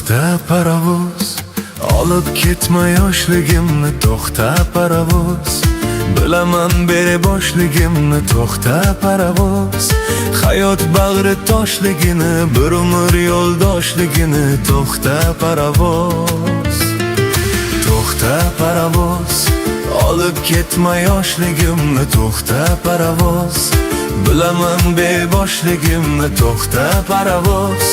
To'xta parovoz, olib ketma yoshligimni. To'xta parovoz, bilaman beri boshligimni. To'xta parovoz, hayot bag'ri toshligini, bir umr yo'ldoshligini. To'xta parovoz, to'xta parovoz, olib ketma yoshligimni. To'xta parovoz, bilaman beboshligimni. To'xta parovoz,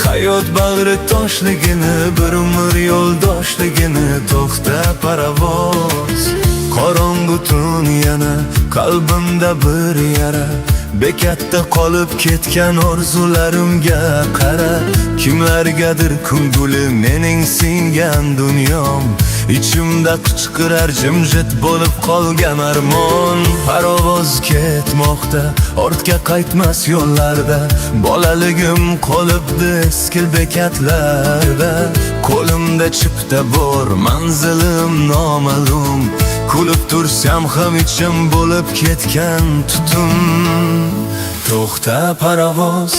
hayot bag'ri toshligini, bir umr yo'ldoshligini. To'xta parovoz, qorong'u tun yana qalbimda bir yara. Bekatda qolib ketgan orzularimga qara. Kimlargadir ko'ngli mening singan dunyom, ichimda qichqirar jimjit bo'lib qolgan armon. Parovoz ketmoqda, ortga qaytmas yo'llarda. Bolaligim qolibdi eskil bekatlarda. Qo'limda chipta bor, manzilim noma'lum. Kulib tursam ham ichim bo'lib ketgan tutun. To'xta parovoz,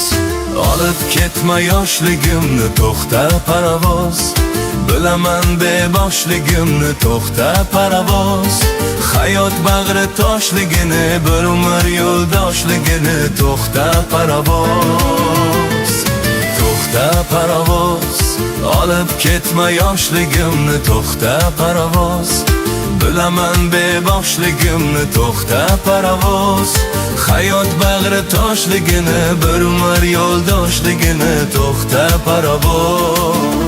olib ketma yoshligimni. To'xta parovoz, bilaman beboshligimni. To'xta parovoz, hayot bag'ri toshligini, bir umr yo'ldoshligini. To'xta parovoz, to'xta parovoz, olib ketma yoshligimni. To'xta parovoz, bilaman beboshligimni. To'xta parovoz, hayot bag'ri toshligini, bir umr yo'ldoshligini. To'xta parovoz.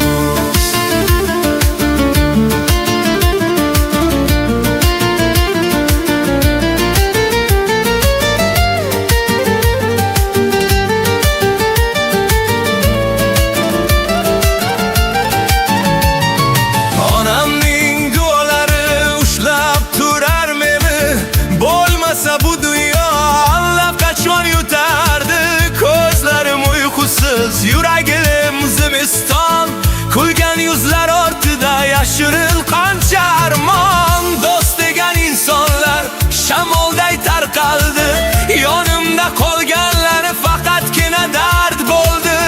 Bu dünya allaqachon yutardi. Ko'zlarim uyqusiz, yuragim zimiston. Kulgan yuzlar ortida yashirin qancha armon. Do'st degan insonlar shamolday tarqaldi. Yonimda qolganlari faqatgina dard bo'ldi.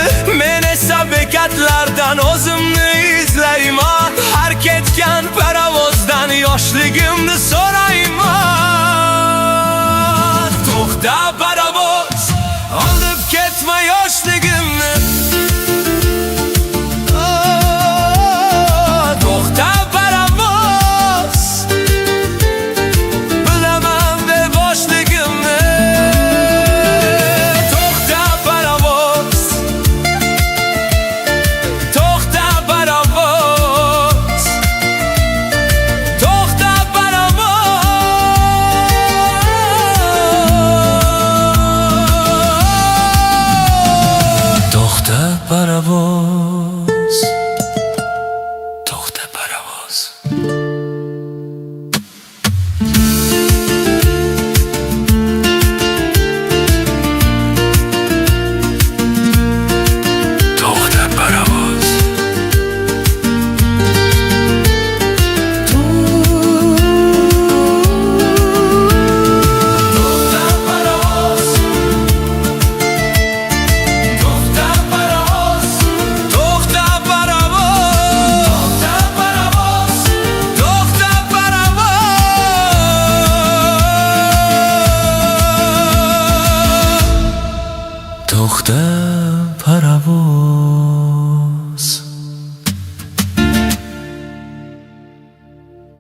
Men esa bekatlardan o'zimni izlayman. Har ketgan parovozdan yoshligimni so'rayman. To'xta parovoz, olib ketma yoshligimni. To'xta parovoz, bilaman beboshligimni. To'xta parovoz, to'xta parovoz, to'xta parovoz. To'xta parovoz, to'xta parovoz, to'xta parovoz.